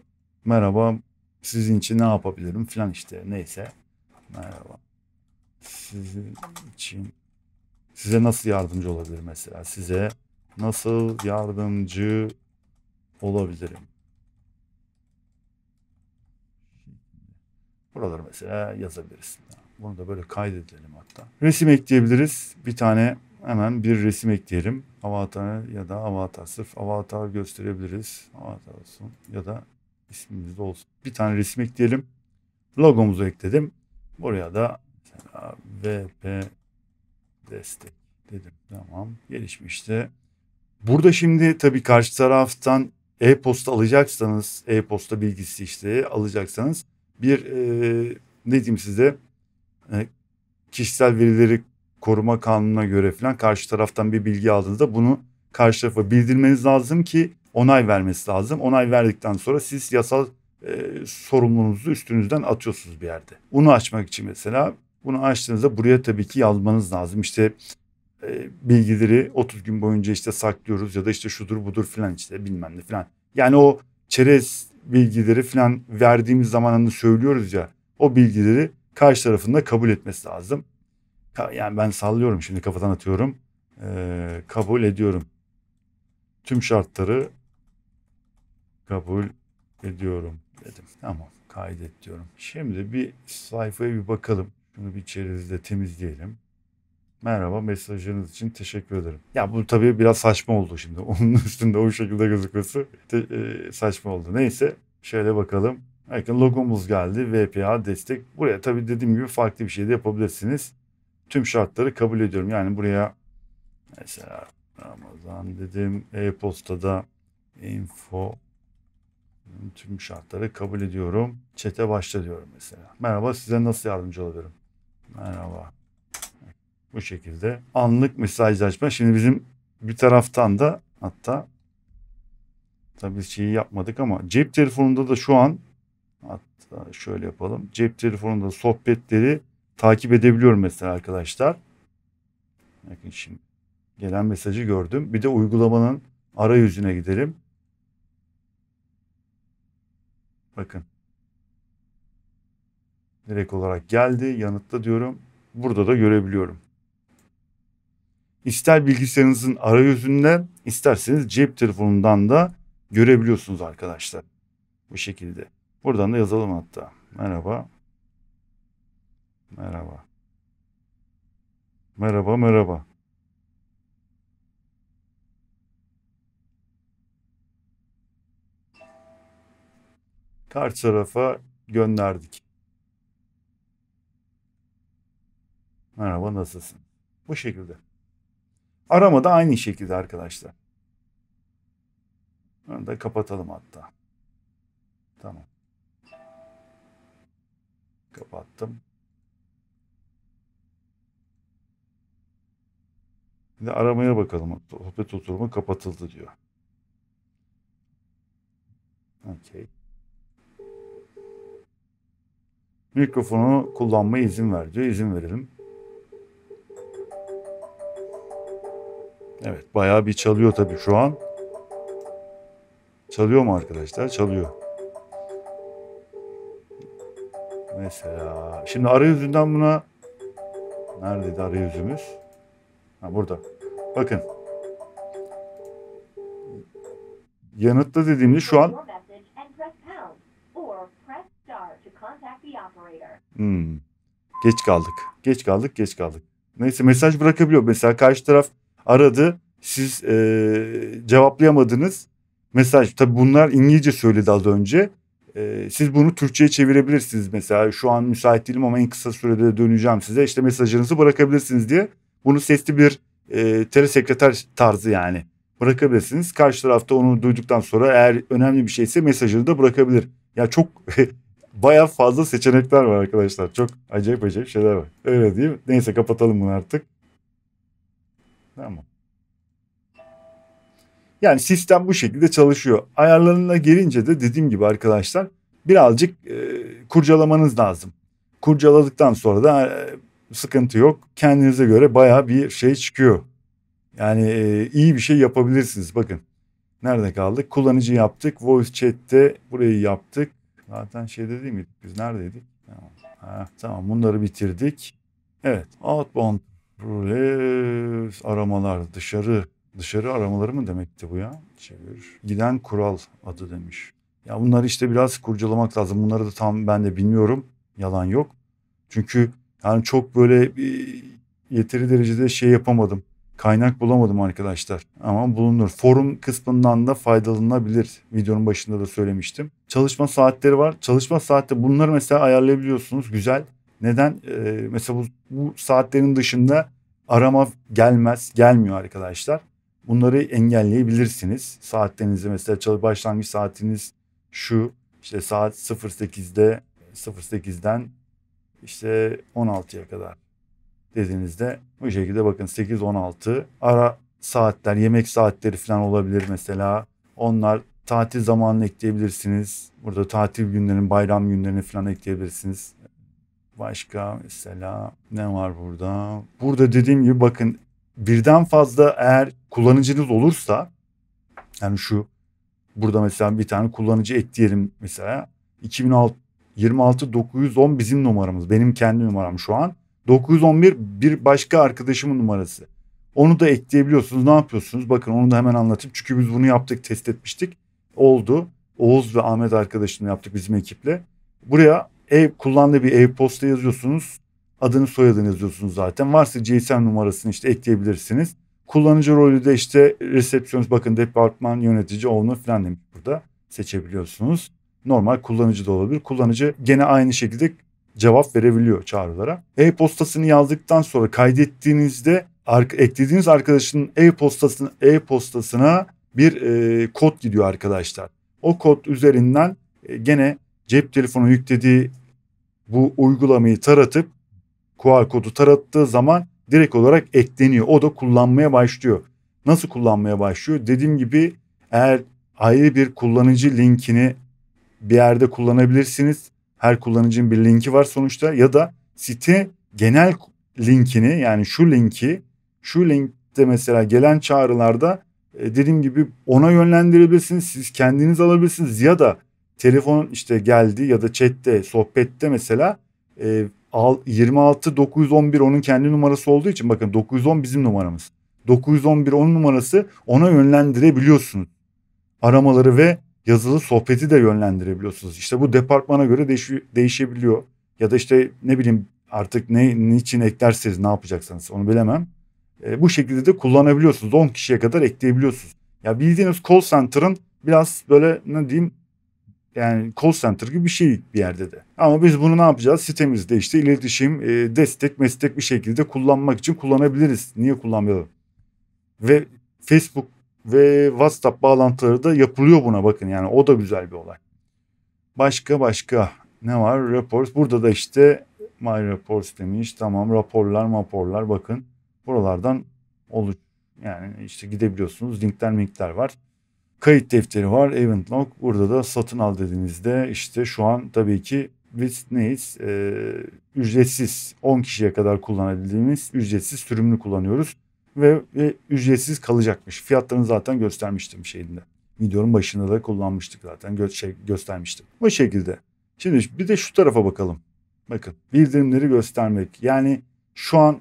merhaba sizin için ne yapabilirim falan işte neyse. Merhaba. Sizin için size nasıl yardımcı olabilir mesela? Size nasıl yardımcı olabilirim? Buraları mesela yazabiliriz. Bunu da böyle kaydedelim hatta. Resim ekleyebiliriz. Bir tane hemen bir resim ekleyelim. Avatar ya da avatar. Sırf avatar gösterebiliriz. Avatar olsun ya da ismimiz de olsun. Bir tane resim ekleyelim. Logomuzu ekledim. Buraya da mesela VP destek dedim. Tamam. Gelişmişti. Burada şimdi tabii karşı taraftan e-posta alacaksanız, e-posta bilgisi işte alacaksanız bir ne diyeyim size kişisel verileri koruma kanununa göre falan karşı taraftan bir bilgi aldığınızda bunu karşı tarafa bildirmeniz lazım ki onay vermesi lazım. Onay verdikten sonra siz yasal sorumluluğunuzu üstünüzden atıyorsunuz bir yerde. Bunu açmak için mesela bunu açtığınızda buraya tabii ki yazmanız lazım. İşte bilgileri 30 gün boyunca işte saklıyoruz ya da işte şudur budur filan işte bilmem ne filan. Yani o çerez bilgileri filan verdiğimiz zamanında söylüyoruz ya o bilgileri karşı tarafında kabul etmesi lazım. Yani ben sallıyorum şimdi kafadan atıyorum. Kabul ediyorum. Tüm şartları kabul ediyorum dedim. Tamam kaydet diyorum. Şimdi bir sayfaya bir bakalım. Şunu bir çerezle temizleyelim. Merhaba mesajınız için teşekkür ederim. Ya bu tabii biraz saçma oldu şimdi. Onun üstünde o şekilde gözükmesi saçma oldu. Neyse Şöyle bakalım. Bakın logomuz geldi. VPA destek. Buraya tabii dediğim gibi farklı bir şey de yapabilirsiniz. Tüm şartları kabul ediyorum. Yani buraya mesela Ramazan dedim. E-postada info tüm şartları kabul ediyorum. Chat'e başla diyorum mesela. Merhaba, size nasıl yardımcı olabilirim? Merhaba. Bu şekilde anlık mesajlaşma. Şimdi bizim bir taraftan da hatta tabii şeyi yapmadık ama cep telefonunda da şu an hatta şöyle yapalım. Cep telefonunda sohbetleri takip edebiliyorum mesela arkadaşlar. Bakın şimdi gelen mesajı gördüm. Bir de uygulamanın arayüzüne gidelim. Bakın. Direkt olarak geldi. Yanıtla diyorum. Burada da görebiliyorum. İster bilgisayarınızın arayüzünden, isterseniz cep telefonundan da görebiliyorsunuz arkadaşlar. Bu şekilde. Buradan da yazalım hatta. Merhaba. Merhaba. Merhaba, merhaba. Karşı tarafa gönderdik. Merhaba, nasılsın? Bu şekilde. Arama da aynı şekilde arkadaşlar. Onu da kapatalım hatta. Tamam. Kapattım. Bir de aramaya bakalım. Sohbet oturumu kapatıldı diyor. Okey. Mikrofonu kullanmaya izin ver diyor. İzin verelim. Evet, bayağı bir çalıyor tabii şu an. Çalıyor mu arkadaşlar? Çalıyor. Mesela şimdi arayüzünden buna neredeydi arayüzümüz? Ha, burada. Bakın. Yanıtla dediğimde şu an geç kaldık. Geç kaldık, geç kaldık. Neyse mesaj bırakabiliyor. Mesela karşı taraf aradı. Siz cevaplayamadınız. Mesaj. Tabii bunlar İngilizce söyledi az önce. Siz bunu Türkçe'ye çevirebilirsiniz. Mesela şu an müsait değilim ama en kısa sürede döneceğim size. İşte mesajınızı bırakabilirsiniz diye. Bunu sesli bir telesekreter tarzı yani bırakabilirsiniz. Karşı tarafta onu duyduktan sonra eğer önemli bir şeyse mesajını da bırakabilir. Ya çok bayağı fazla seçenekler var arkadaşlar. Çok acayip acayip şeyler var. Öyle değil mi? Neyse kapatalım bunu artık. Tamam. Yani sistem bu şekilde çalışıyor. Ayarlarına gelince de dediğim gibi arkadaşlar birazcık kurcalamanız lazım. Kurcaladıktan sonra da sıkıntı yok. Kendinize göre bayağı bir şey çıkıyor. Yani iyi bir şey yapabilirsiniz. Bakın nerede kaldık? Kullanıcı yaptık. Voice chat'te burayı yaptık. Zaten şeyde değil miydik? Biz neredeydik? Tamam. Ha, tamam bunları bitirdik. Evet. Outbound aramalar dışarı aramaları mı demekti bu ya? Çevir. Giden kural adı demiş. Ya bunları işte biraz kurcalamak lazım. Bunları da tam ben de bilmiyorum. Yalan yok. Çünkü yani çok böyle yeteri derecede şey yapamadım. Kaynak bulamadım arkadaşlar. Ama bulunur. Forum kısmından da faydalanabilir. Videonun başında da söylemiştim. Çalışma saatleri var. Çalışma saatte bunları mesela ayarlayabiliyorsunuz. Güzel. Neden? Mesela bu saatlerin dışında arama gelmiyor arkadaşlar. Bunları engelleyebilirsiniz. Saatlerinizi mesela başlangıç saatiniz şu işte saat 08'den işte 16'ya kadar dediğinizde bu şekilde bakın 8-16 ara saatler, yemek saatleri falan olabilir mesela. Onlar tatil zamanını ekleyebilirsiniz. Burada tatil günlerini, bayram günlerini falan ekleyebilirsiniz. Başka mesela ne var burada? Burada dediğim gibi bakın birden fazla eğer kullanıcınız olursa yani burada mesela bir tane kullanıcı ekleyelim mesela 2006 26 910 bizim numaramız. Benim kendi numaram şu an. 911 bir başka arkadaşımın numarası. Onu da ekleyebiliyorsunuz. Ne yapıyorsunuz? Bakın onu da hemen anlatayım. Çünkü biz bunu yaptık, test etmiştik. Oldu. Oğuz ve Ahmet arkadaşımla yaptık bizim ekiple. Buraya kullandığı bir e-posta yazıyorsunuz. Adını soyadını yazıyorsunuz zaten. Varsa GSM numarasını işte ekleyebilirsiniz. Kullanıcı rolü de işte resepsiyonist bakın departman yönetici olma falan demiş burada. Seçebiliyorsunuz. normal kullanıcı da olabilir. Kullanıcı gene aynı şekilde cevap verebiliyor çağrılara. E-postasını yazdıktan sonra kaydettiğinizde eklediğiniz arkadaşın e-postasına bir kod gidiyor arkadaşlar. O kod üzerinden gene cep telefonu yüklediği bu uygulamayı taratıp QR kodu tarattığı zaman direkt olarak ekleniyor. O da kullanmaya başlıyor. Nasıl kullanmaya başlıyor? Dediğim gibi eğer ayrı bir kullanıcı linkini bir yerde kullanabilirsiniz. Her kullanıcının bir linki var sonuçta, ya da site genel linkini, yani şu linkte mesela gelen çağrılarda dediğim gibi ona yönlendirebilirsiniz. Siz kendiniz alabilirsiniz, ya da telefon işte geldi ya da chatte, sohbette mesela 26 911 onun kendi numarası olduğu için, bakın 910 bizim numaramız. 911 onun numarası, ona yönlendirebiliyorsunuz. Aramaları ve yazılı sohbeti de yönlendirebiliyorsunuz. İşte bu departmana göre değişebiliyor. Ya da işte ne bileyim artık niçin eklerseniz ne yapacaksınız onu bilemem. Bu şekilde de kullanabiliyorsunuz. 10 kişiye kadar ekleyebiliyorsunuz. Ya bildiğiniz call center'ın biraz böyle ne diyeyim, yani call center gibi bir şey bir yerde de. Ama biz bunu ne yapacağız? Sitemizde işte iletişim, destek, meslek bir şekilde kullanmak için kullanabiliriz. Niye kullanmayalım? Ve Facebook ve WhatsApp bağlantıları da yapılıyor buna, bakın yani o da güzel bir olay. Başka ne var? Reports. Burada da işte My Reports demiş. Tamam, raporlar bakın. Buralardan yani işte gidebiliyorsunuz. Linkler var. Kayıt defteri var. Event log. Burada da satın al dediğinizde işte şu an tabii ki biz neyiz? Ücretsiz 10 kişiye kadar kullanabildiğimiz ücretsiz sürümünü kullanıyoruz. Ve ücretsiz kalacakmış. Fiyatlarını zaten göstermiştim şeyinde. Videonun başında da kullanmıştık zaten. Göstermiştim. Bu şekilde. Şimdi bir de şu tarafa bakalım. Bakın, bildirimleri göstermek. Yani şu an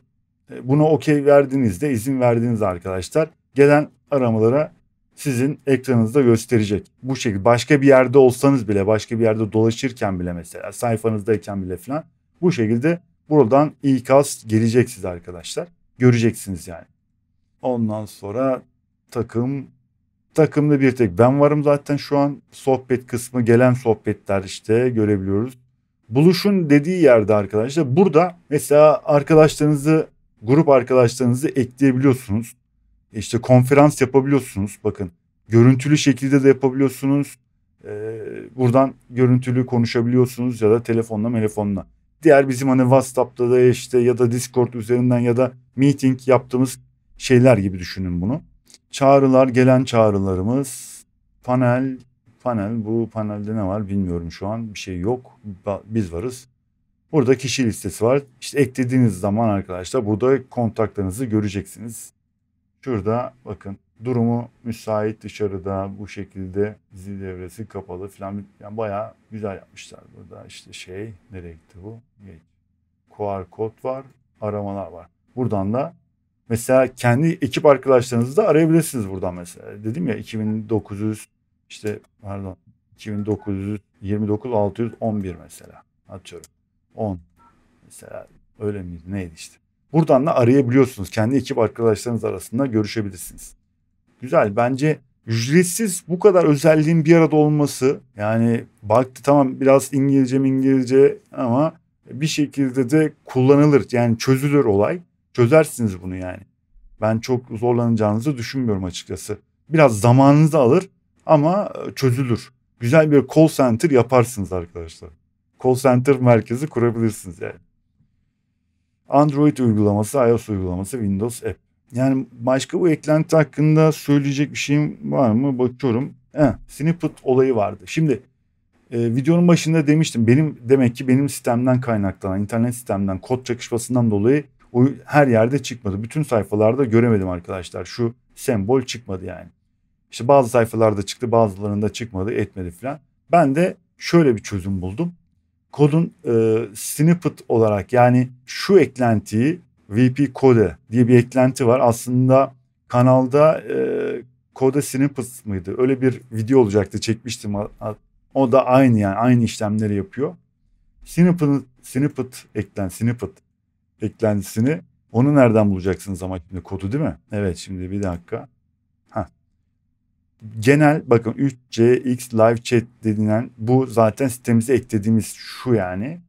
buna okey verdiğinizde, izin verdiğinizde arkadaşlar gelen aramalara sizin ekranınızda gösterecek. Bu şekilde başka bir yerde olsanız bile, başka bir yerde dolaşırken bile, mesela sayfanızdayken bile falan, bu şekilde buradan ikaz gelecek size arkadaşlar. Göreceksiniz yani. Ondan sonra takımda bir tek ben varım zaten şu an. Sohbet kısmı, gelen sohbetler işte görebiliyoruz. Buluşun dediği yerde arkadaşlar, burada mesela grup arkadaşlarınızı ekleyebiliyorsunuz. İşte konferans yapabiliyorsunuz. Bakın, görüntülü şekilde de yapabiliyorsunuz. Buradan görüntülü konuşabiliyorsunuz ya da telefonla. Diğer bizim hani WhatsApp'ta da işte ya da Discord üzerinden ya da meeting yaptığımız şeyler gibi düşünün bunu. Çağrılar, gelen çağrılarımız, panel, bu panelde ne var bilmiyorum şu an, bir şey yok. Biz varız. Burada kişi listesi var. İşte eklediğiniz zaman arkadaşlar burada kontaklarınızı göreceksiniz. Şurada bakın, durumu müsait, dışarıda bu şekilde zil devresi kapalı falan, yani bayağı güzel yapmışlar. Burada işte nereye gitti bu? QR kod var, aramalar var. Buradan da mesela kendi ekip arkadaşlarınızı da arayabilirsiniz buradan mesela. Dedim ya 2900 2929 611 mesela, atıyorum 10 mesela, öyle miydi neydi işte. Buradan da arayabiliyorsunuz. Kendi ekip arkadaşlarınız arasında görüşebilirsiniz. Güzel. Bence ücretsiz bu kadar özelliğin bir arada olması, yani baktı tamam biraz İngilizce ama bir şekilde de kullanılır. Yani çözülür olay. Çözersiniz bunu yani. Ben çok zorlanacağınızı düşünmüyorum açıkçası. Biraz zamanınızı alır ama çözülür. Güzel bir call center yaparsınız arkadaşlar. Call center merkezi kurabilirsiniz yani. Android uygulaması, iOS uygulaması, Windows App. Yani başka bu eklenti hakkında söyleyecek bir şeyim var mı? Bakıyorum. Snippet olayı vardı. Şimdi videonun başında demiştim. Demek ki benim sistemden kaynaklanan, internet sistemden, kod çakışmasından dolayı o her yerde çıkmadı. Bütün sayfalarda göremedim arkadaşlar. Şu sembol çıkmadı yani. İşte bazı sayfalarda çıktı, bazılarında çıkmadı, etmedi falan. Ben de şöyle bir çözüm buldum. Kodun snippet olarak, yani şu eklentiyi, VP Code diye bir eklenti var. Aslında kanalda Code Snippet mıydı? Öyle bir video olacaktı, çekmiştim. O da aynı işlemleri yapıyor. Snippet eklentisini, onu nereden bulacaksınız ama şimdi kodu, değil mi? Evet, şimdi bir dakika. genel bakın 3CX Live Chat denilen bu zaten sitemize eklediğimiz şu yani.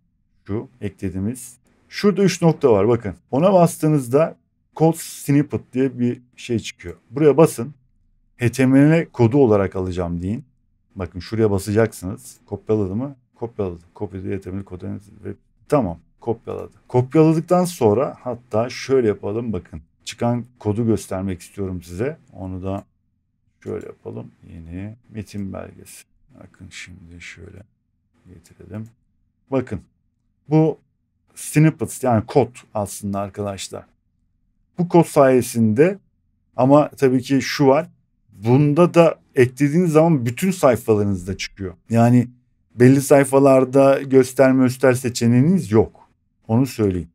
Şu eklediğimiz. Şurada 3 nokta var bakın. Ona bastığınızda Code Snippet diye bir şey çıkıyor. Buraya basın. HTML kodu olarak alacağım deyin. Bakın şuraya basacaksınız. Kopyaladı mı? Kopyaladı. Kopyaladı HTML kodu. Tamam. Kopyaladı. Kopyaladıktan sonra hatta şöyle yapalım bakın. Çıkan kodu göstermek istiyorum size. Onu da şöyle yapalım. Yeni metin belgesi. Bakın şimdi şöyle getirelim. Bakın bu snippets yani kod aslında arkadaşlar. Bu kod sayesinde ama tabii ki şu var. Bunda da eklediğiniz zaman bütün sayfalarınızda çıkıyor. Yani belli sayfalarda göster seçeneğiniz yok. Onu söyleyeyim.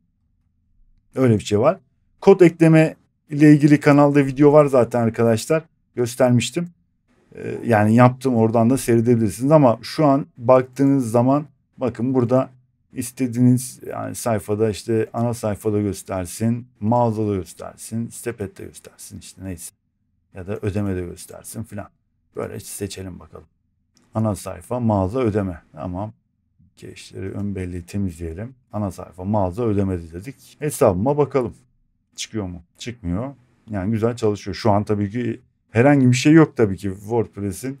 Öyle bir şey var. Kod ekleme ile ilgili kanalda video var zaten arkadaşlar. Göstermiştim. Yani yaptım, oradan da seyredebilirsiniz ama şu an baktığınız zaman bakın burada istediğiniz yani sayfada işte ana sayfada göstersin, mağazada göstersin, sepette göstersin işte neyse. Ya da ödemede göstersin filan. Böyle seçelim bakalım. Ana sayfa, mağaza, ödeme. Tamam. Cache'leri, ön belleği temizleyelim. Ana sayfa, mağaza, ödemede dedik. Hesabıma bakalım. Çıkıyor mu? Çıkmıyor. Yani güzel çalışıyor. Şu an tabii ki herhangi bir şey yok tabii ki WordPress'in.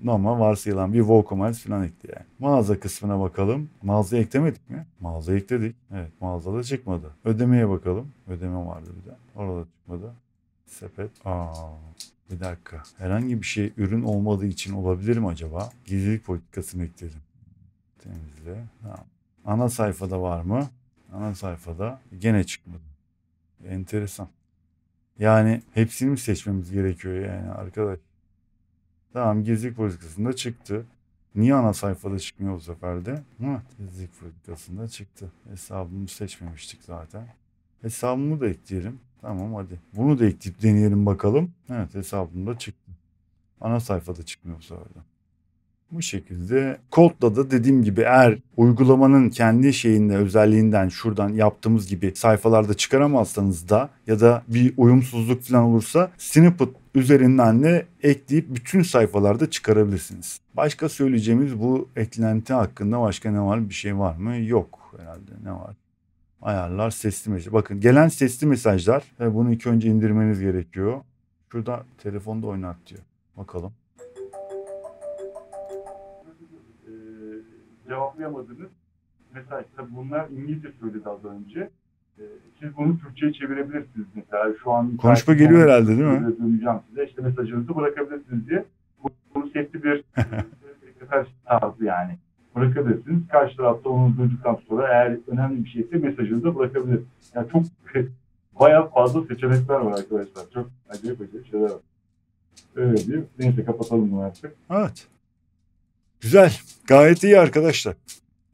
Normal varsayılan bir WooCommerce falan ekli yani. Mağaza kısmına bakalım. Mağazayı eklemedik mi? Mağazayı ekledik. Evet, mağazada çıkmadı. Ödemeye bakalım. Ödeme vardı bir de. Orada çıkmadı. Sepet. Bir dakika. Herhangi bir şey ürün olmadığı için olabilir mi acaba? Gizlilik politikasını ekledim. Temizle. Tamam. Ana sayfada var mı? Ana sayfada gene çıkmadı. Enteresan. Yani hepsini mi seçmemiz gerekiyor yani arkadaş? Tamam, gizlilik politikasında çıktı. Niye ana sayfada çıkmıyor bu sefer de? Gizlilik politikasında çıktı. Hesabımı seçmemiştik zaten. Hesabımı da ekleyelim. Tamam hadi. Bunu da ekleyip deneyelim bakalım. Evet, hesabımda çıktı. Ana sayfada çıkmıyor bu sefer de. Bu şekilde kodla da dediğim gibi eğer uygulamanın kendi şeyinde özelliğinden şuradan yaptığımız gibi sayfalarda çıkaramazsanız da ya da bir uyumsuzluk falan olursa snippet üzerinden de ekleyip bütün sayfalarda çıkarabilirsiniz. Başka söyleyeceğimiz bu eklenti hakkında başka ne var? Bir şey var mı? Yok herhalde. Ne var? Ayarlar, sesli mesaj. Bakın gelen sesli mesajlar. Bunu ilk önce indirmeniz gerekiyor. Şurada telefonda oynat diyor. Bakalım. Cevaplayamadınız. Mesela tabii bunlar İngilizce söyledi az önce. Siz bunu Türkçe'ye çevirebilirsiniz mesela. Şu an konuşma geliyor herhalde değil mi? Döneceğim size. İşte mesajınızı bırakabilirsiniz diye. Bunu sesli bir mesaj tarzı yani. Bırakabilirsiniz. Karşı tarafta onu duyduktan sonra eğer önemli bir şeyse mesajınızı bırakabilir. Yani çok bayağı fazla seçenekler var arkadaşlar. Çok acayip şeyler var. Öyle diyeyim. Neyse kapatalım bunu artık. Evet. Güzel. Gayet iyi arkadaşlar.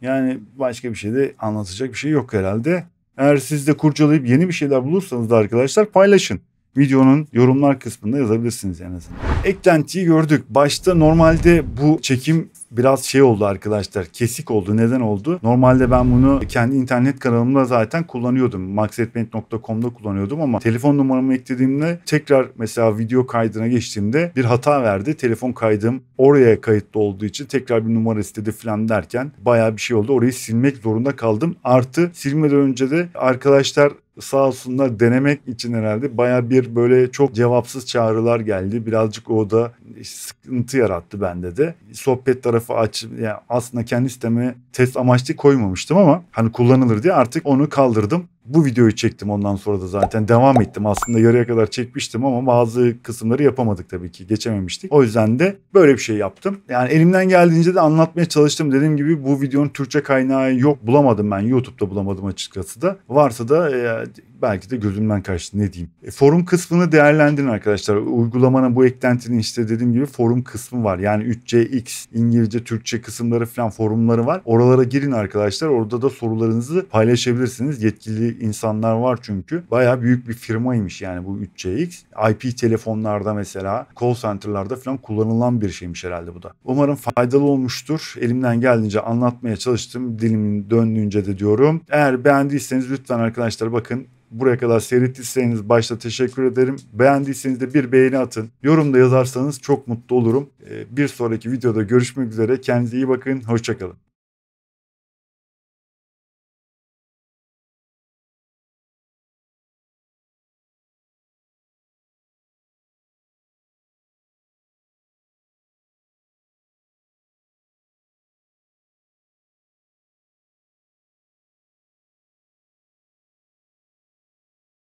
Yani başka bir şey de anlatacak bir şey yok herhalde. Eğer siz de kurcalayıp yeni bir şeyler bulursanız da arkadaşlar paylaşın. Videonun yorumlar kısmında yazabilirsiniz en azından. Eklentiyi gördük. Başta normalde bu çekim biraz şey oldu arkadaşlar. Kesik oldu. Neden oldu? Normalde ben bunu kendi internet kanalımda zaten kullanıyordum. maxetpaint.com'da kullanıyordum ama telefon numaramı eklediğimde tekrar mesela video kaydına geçtiğimde bir hata verdi. Telefon kaydım oraya kayıtlı olduğu için tekrar bir numara istedi falan derken bayağı bir şey oldu. Orayı silmek zorunda kaldım. Artı silmeden önce de arkadaşlar sağ olsunlar denemek için herhalde baya bir böyle çok cevapsız çağrılar geldi. Birazcık o da sıkıntı yarattı bende de. Sohbet tarafı yani aslında kendi siteme test amaçlı koymamıştım ama hani kullanılır diye artık onu kaldırdım. Bu videoyu çektim ondan sonra da zaten devam ettim. Aslında yarıya kadar çekmiştim ama bazı kısımları yapamadık tabii ki. Geçememiştik. O yüzden de böyle bir şey yaptım. Yani elimden geldiğince de anlatmaya çalıştım. Dediğim gibi bu videonun Türkçe kaynağı yok. Bulamadım ben. YouTube'da bulamadım açıkçası da. Varsa da belki de gözümden kaçtı ne diyeyim. Forum kısmını değerlendirin arkadaşlar. Uygulamanın bu eklentinin işte dediğim gibi forum kısmı var. Yani 3CX İngilizce, Türkçe kısımları falan forumları var. Oralara girin arkadaşlar. Orada da sorularınızı paylaşabilirsiniz. Yetkili insanlar var çünkü. Bayağı büyük bir firmaymış yani bu 3CX. IP telefonlarda mesela call center'larda falan kullanılan bir şeymiş herhalde bu da. Umarım faydalı olmuştur. Elimden geldiğince anlatmaya çalıştım. Dilimin döndüğünce de diyorum. Eğer beğendiyseniz lütfen arkadaşlar bakın Buraya kadar seyrettiyseniz başta teşekkür ederim. Beğendiyseniz de bir beğeni atın. Yorumda yazarsanız çok mutlu olurum. Bir sonraki videoda görüşmek üzere. Kendinize iyi bakın. Hoşça kalın.